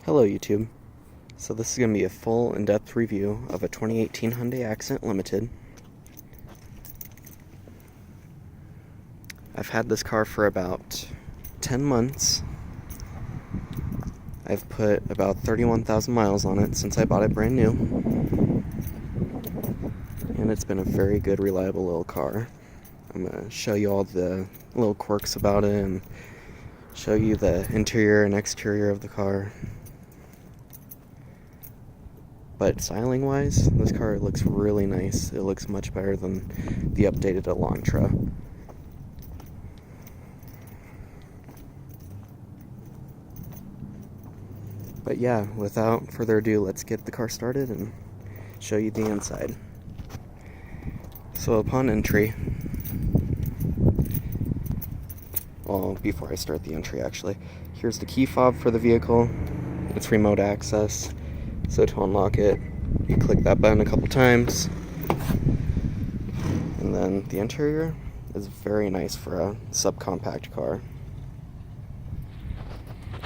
Hello YouTube. So this is going to be a full in-depth review of a 2018 Hyundai Accent Limited. I've had this car for about 10 months. I've put about 31,000 miles on it since I bought it brand new. And it's been a very good, reliable little car. I'm going to show you all the little quirks about it and show you the interior and exterior of the car. But styling wise, this car looks really nice. It looks much better than the updated Elantra. But yeah, without further ado, let's get the car started and show you the inside. So upon entry, well, before I start the entry actually, here's the key fob for the vehicle. It's remote access. So to unlock it, you click that button a couple times. And then the interior is very nice for a subcompact car.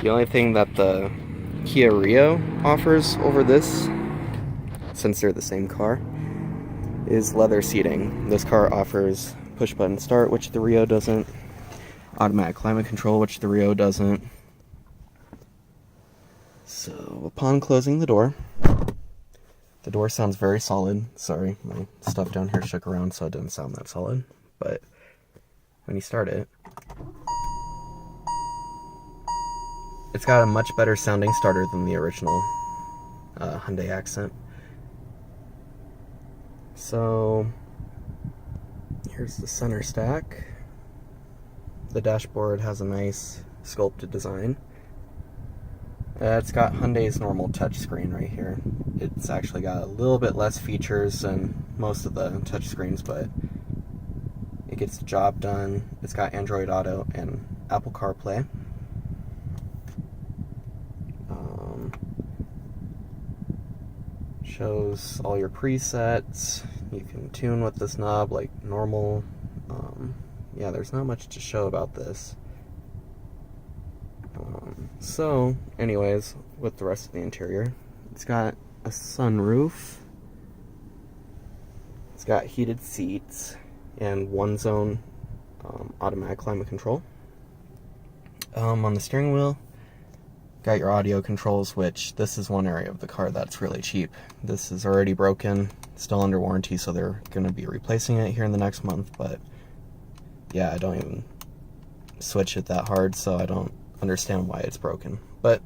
The only thing that the Kia Rio offers over this, since they're the same car, is leather seating. This car offers push button start, which the Rio doesn't, automatic climate control, which the Rio doesn't. So upon closing the door sounds very solid. Sorry, my stuff down here shook around so it didn't sound that solid. But when you start it, it's got a much better sounding starter than the original Hyundai Accent. So here's the center stack. The dashboard has a nice sculpted design. It's got Hyundai's normal touchscreen right here. It's actually got a little bit less features than most of the touchscreens, but it gets the job done. It's got Android Auto and Apple CarPlay. Shows all your presets. You can tune with this knob like normal. Yeah, there's not much to show about this. So, anyways, with the rest of the interior, it's got a sunroof, it's got heated seats, and one zone automatic climate control. On the steering wheel, got your audio controls, which this is one area of the car that's really cheap. This is already broken, still under warranty, so they're going to be replacing it here in the next month, but yeah, I don't even switch it that hard, so I don't understand why it's broken. But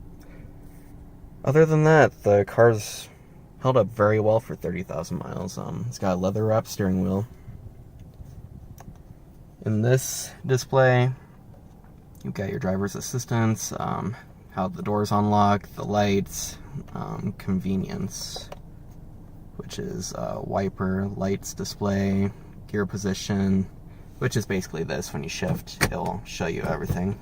other than that, the car's held up very well for 30,000 miles. It's got a leather wrapped steering wheel. In this display, you've got your driver's assistance, how the doors unlock, the lights, convenience, which is wiper, lights display, gear position, which is basically this. When you shift, it'll show you everything.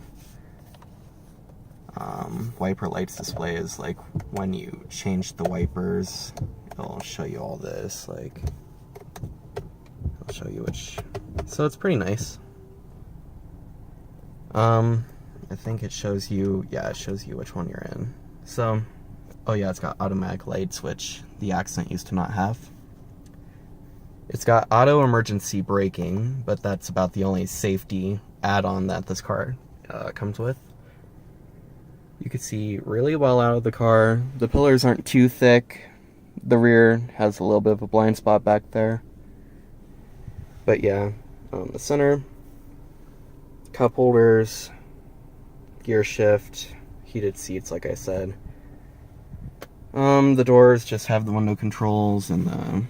Wiper lights display is like when you change the wipers, it'll show you all this, like it'll show you which, so it's pretty nice. I think it shows you, yeah, it shows you which one you're in. So, oh yeah, it's got automatic lights, which the Accent used to not have. It's got auto emergency braking, but that's about the only safety add-on that this car comes with. You can see really well out of the car. The pillars aren't too thick. The rear has a little bit of a blind spot back there. But yeah, the center, cup holders, gear shift, heated seats like I said. The doors just have the window controls and the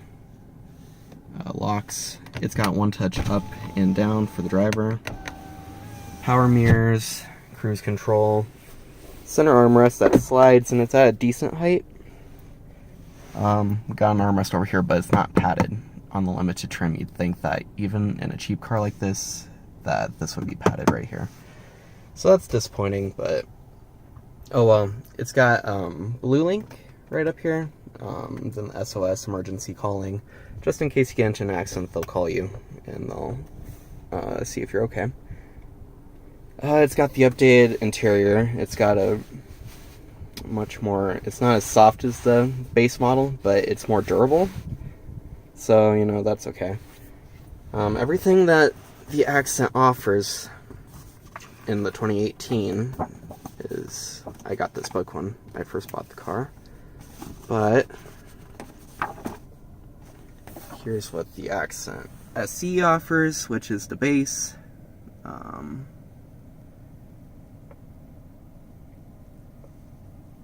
locks. It's got one touch up and down for the driver. Power mirrors, cruise control. Center armrest that slides, and it's at a decent height. We got an armrest over here, but it's not padded. On the limited trim, you'd think that even in a cheap car like this, that this would be padded right here. So that's disappointing, but oh well. It's got Blue Link right up here, then the SOS emergency calling. Just in case you get into an accident, they'll call you and they'll see if you're okay. It's got the updated interior. It's got a much more, it's not as soft as the base model, but it's more durable. So, you know, that's okay. Everything that the Accent offers in the 2018 is, I got this book when I first bought the car, but here's what the Accent SE offers, which is the base.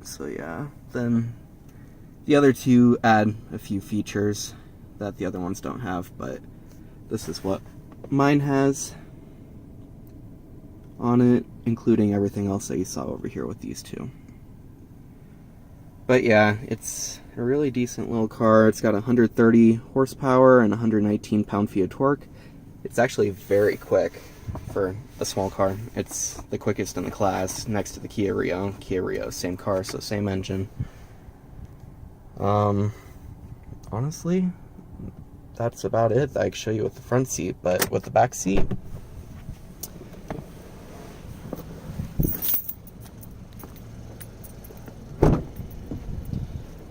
So yeah, then the other two add a few features that the other ones don't have, but this is what mine has on it, including everything else that you saw over here with these two. But yeah, it's a really decent little car. It's got 130 horsepower and 119 pound-feet of torque. It's actually very quick for a small car. It's the quickest in the class, next to the Kia Rio. Kia Rio, same car, so same engine. Honestly, that's about it that I can show you with the front seat, but with the back seat,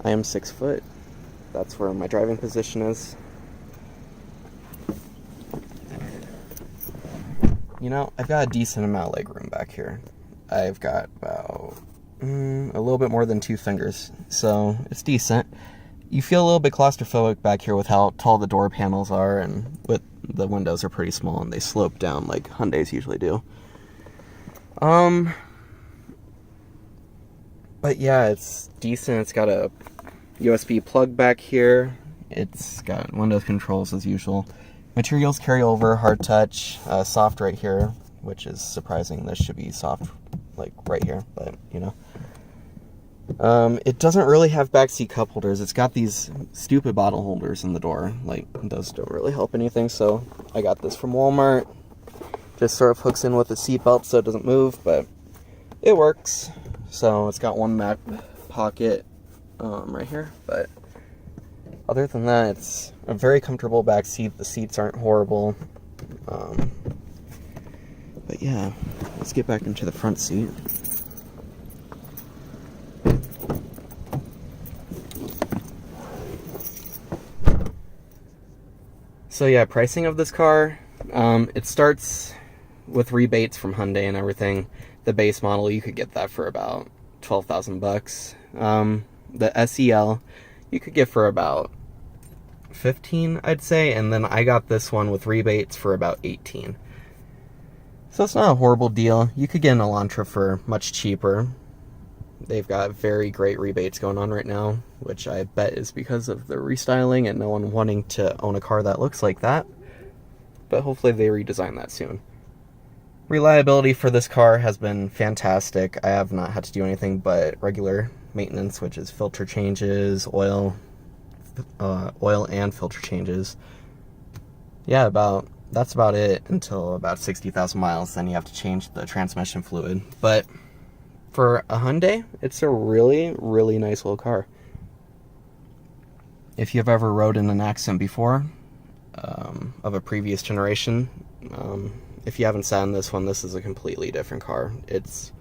I am 6 foot. That's where my driving position is. You know, I've got a decent amount of leg room back here. I've got about a little bit more than 2 fingers, so it's decent. You feel a little bit claustrophobic back here with how tall the door panels are, and with the windows are pretty small and they slope down like Hyundais usually do. But yeah, it's decent. It's got a USB plug back here. It's got Windows controls as usual. Materials carry over, hard touch, soft right here, which is surprising. This should be soft like right here, but you know. It doesn't really have backseat cup holders. It's got these stupid bottle holders in the door. Like, those don't really help anything, so I got this from Walmart. Just sort of hooks in with the seatbelt so it doesn't move, but it works. So it's got one Mac pocket right here, but other than that, it's a very comfortable back seat. The seats aren't horrible. But yeah, let's get back into the front seat. So yeah, pricing of this car, it starts with rebates from Hyundai and everything. The base model, you could get that for about 12,000 bucks. The SEL, you could get for about 15, I'd say, and then I got this one with rebates for about 18. So it's not a horrible deal. You could get an Elantra for much cheaper. They've got very great rebates going on right now, which I bet is because of the restyling and no one wanting to own a car that looks like that. But hopefully they redesign that soon. Reliability for this car has been fantastic. I have not had to do anything but regular maintenance, which is filter changes, oil and filter changes. Yeah, that's about it until about 60,000 miles. Then you have to change the transmission fluid. But for a Hyundai, it's a really, really nice little car. If you've ever rode in an Accent before, of a previous generation, if you haven't sat in this one, this is a completely different car. It's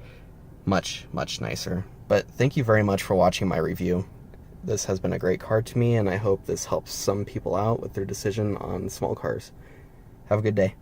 much, much nicer. But thank you very much for watching my review. This has been a great car to me, and I hope this helps some people out with their decision on small cars. Have a good day.